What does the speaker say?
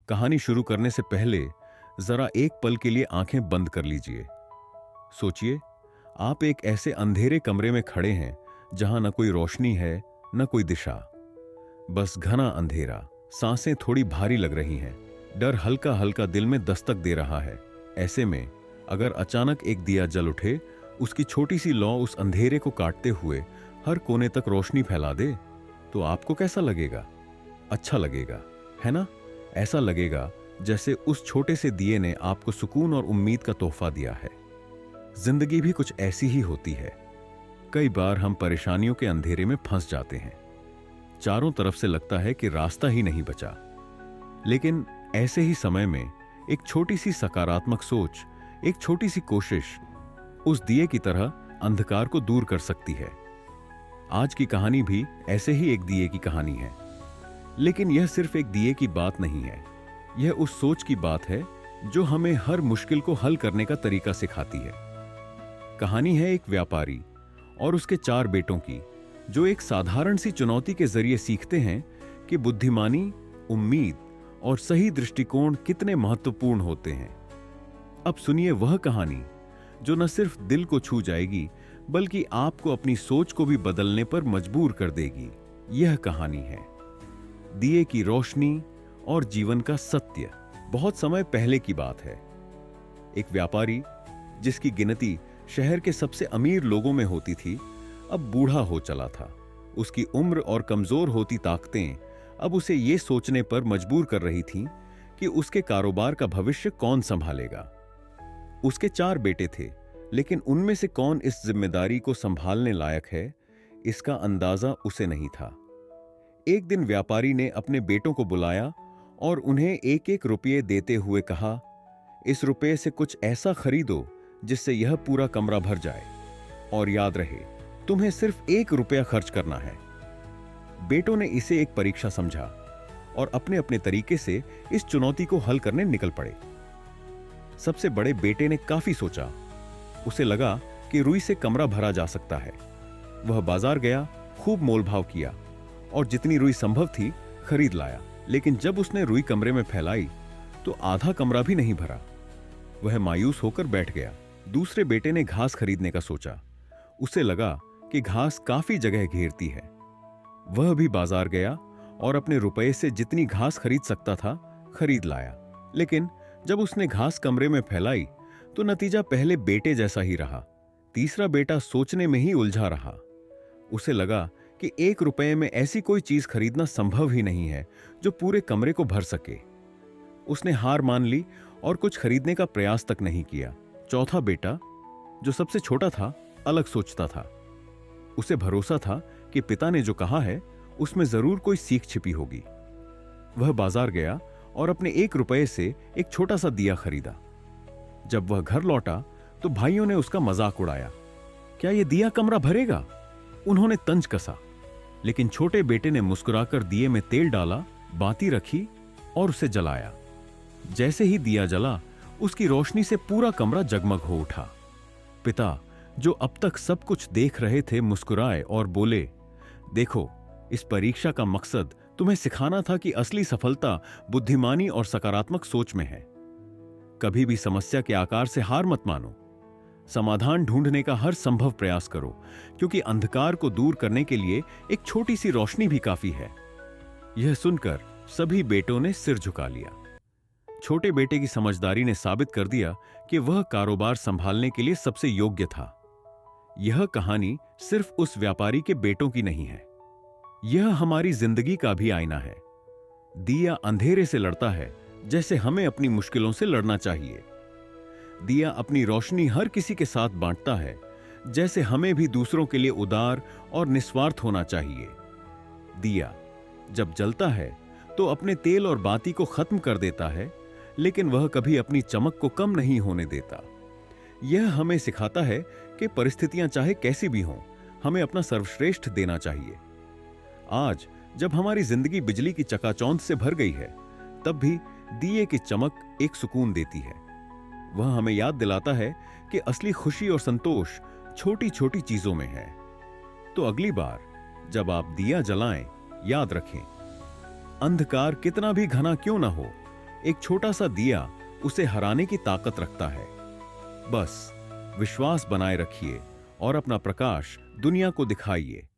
कहानी शुरू करने से पहले जरा एक पल के लिए आंखें बंद कर लीजिए। सोचिए, आप एक ऐसे अंधेरे कमरे में खड़े हैं जहां न कोई रोशनी है, न कोई दिशा। बस घना अंधेरा। सांसें थोड़ी भारी लग रही हैं। डर हल्का हल्का दिल में दस्तक दे रहा है। ऐसे में अगर अचानक एक दिया जल उठे, उसकी छोटी सी लौ उस अंधेरे को काटते हुए हर कोने तक रोशनी फैला दे, तो आपको कैसा लगेगा? अच्छा लगेगा, है ना? ऐसा लगेगा जैसे उस छोटे से दिए ने आपको सुकून और उम्मीद का तोहफा दिया है। जिंदगी भी कुछ ऐसी ही होती है। कई बार हम परेशानियों के अंधेरे में फंस जाते हैं। चारों तरफ से लगता है कि रास्ता ही नहीं बचा। लेकिन ऐसे ही समय में एक छोटी सी सकारात्मक सोच, एक छोटी सी कोशिश उस दिए की तरह अंधकार को दूर कर सकती है। आज की कहानी भी ऐसे ही एक दिए की कहानी है। लेकिन यह सिर्फ एक दिए की बात नहीं है। यह उस सोच की बात है जो हमें हर मुश्किल को हल करने का तरीका सिखाती है। कहानी है एक व्यापारी और उसके 4 बेटों की, जो एक साधारण सी चुनौती के जरिए सीखते हैं कि बुद्धिमानी, उम्मीद और सही दृष्टिकोण कितने महत्वपूर्ण होते हैं। अब सुनिए वह कहानी जो न सिर्फ दिल को छू जाएगी, बल्कि आपको अपनी सोच को भी बदलने पर मजबूर कर देगी। यह कहानी है दिए की रोशनी और जीवन का सत्य। बहुत समय पहले की बात है। एक व्यापारी, जिसकी गिनती शहर के सबसे अमीर लोगों में होती थी, अब बूढ़ा हो चला था। उसकी उम्र और कमजोर होती ताकतें अब उसे यह सोचने पर मजबूर कर रही थीं कि उसके कारोबार का भविष्य कौन संभालेगा। उसके 4 बेटे थे, लेकिन उनमें से कौन इस जिम्मेदारी को संभालने लायक है, इसका अंदाजा उसे नहीं था। एक दिन व्यापारी ने अपने बेटों को बुलाया और उन्हें एक एक रुपये देते हुए कहा, इस रुपये से कुछ ऐसा खरीदो जिससे यह पूरा कमरा भर जाए, और याद रहे तुम्हें सिर्फ 1 रुपया खर्च करना है। बेटों ने इसे एक परीक्षा समझा और अपने अपने तरीके से इस चुनौती को हल करने निकल पड़े। सबसे बड़े बेटे ने काफी सोचा। उसे लगा कि रुई से कमरा भरा जा सकता है। वह बाजार गया, खूब मोलभाव किया और जितनी रुई संभव थी खरीद लाया। लेकिन जब उसने रुई कमरे में फैलाई तो आधा कमरा भी नहीं भरा। वह मायूस होकर बैठ गया। दूसरे बेटे ने घास खरीदने का सोचा। उसे लगा कि घास काफी जगह घेरती है। वह भी बाजार गया और अपने रुपए से जितनी घास खरीद सकता था खरीद लाया। लेकिन जब उसने घास कमरे में फैलाई तो नतीजा पहले बेटे जैसा ही रहा। तीसरा बेटा सोचने में ही उलझा रहा। उसे लगा कि 1 रुपये में ऐसी कोई चीज खरीदना संभव ही नहीं है जो पूरे कमरे को भर सके। उसने हार मान ली और कुछ खरीदने का प्रयास तक नहीं किया। चौथा बेटा, जो सबसे छोटा था, अलग सोचता था। उसे भरोसा था कि पिता ने जो कहा है उसमें जरूर कोई सीख छिपी होगी। वह बाजार गया और अपने 1 रुपये से एक छोटा सा दिया खरीदा। जब वह घर लौटा तो भाइयों ने उसका मजाक उड़ाया। क्या यह दिया कमरा भरेगा? उन्होंने तंज कसा। लेकिन छोटे बेटे ने मुस्कुराकर दिए में तेल डाला, बाती रखी और उसे जलाया। जैसे ही दिया जला, उसकी रोशनी से पूरा कमरा जगमग हो उठा। पिता, जो अब तक सब कुछ देख रहे थे, मुस्कुराए और बोले, देखो, इस परीक्षा का मकसद तुम्हें सिखाना था कि असली सफलता बुद्धिमानी और सकारात्मक सोच में है। कभी भी समस्या के आकार से हार मत मानो। समाधान ढूंढने का हर संभव प्रयास करो, क्योंकि अंधकार को दूर करने के लिए एक छोटी सी रोशनी भी काफी है। यह सुनकर सभी बेटों ने सिर झुका लिया। छोटे बेटे की समझदारी ने साबित कर दिया कि वह कारोबार संभालने के लिए सबसे योग्य था। यह कहानी सिर्फ उस व्यापारी के बेटों की नहीं है, यह हमारी जिंदगी का भी आईना है। दिया अंधेरे से लड़ता है जैसे हमें अपनी मुश्किलों से लड़ना चाहिए। दिया अपनी रोशनी हर किसी के साथ बांटता है जैसे हमें भी दूसरों के लिए उदार और निस्वार्थ होना चाहिए। दिया जब जलता है तो अपने तेल और बाती को खत्म कर देता है, लेकिन वह कभी अपनी चमक को कम नहीं होने देता। यह हमें सिखाता है कि परिस्थितियां चाहे कैसी भी हों, हमें अपना सर्वश्रेष्ठ देना चाहिए। आज जब हमारी जिंदगी बिजली की चकाचौंध से भर गई है, तब भी दिए की चमक एक सुकून देती है। वह हमें याद दिलाता है कि असली खुशी और संतोष छोटी छोटी चीजों में है। तो अगली बार जब आप दिया जलाएं, याद रखें, अंधकार कितना भी घना क्यों ना हो, एक छोटा सा दिया उसे हराने की ताकत रखता है। बस विश्वास बनाए रखिए और अपना प्रकाश दुनिया को दिखाइए।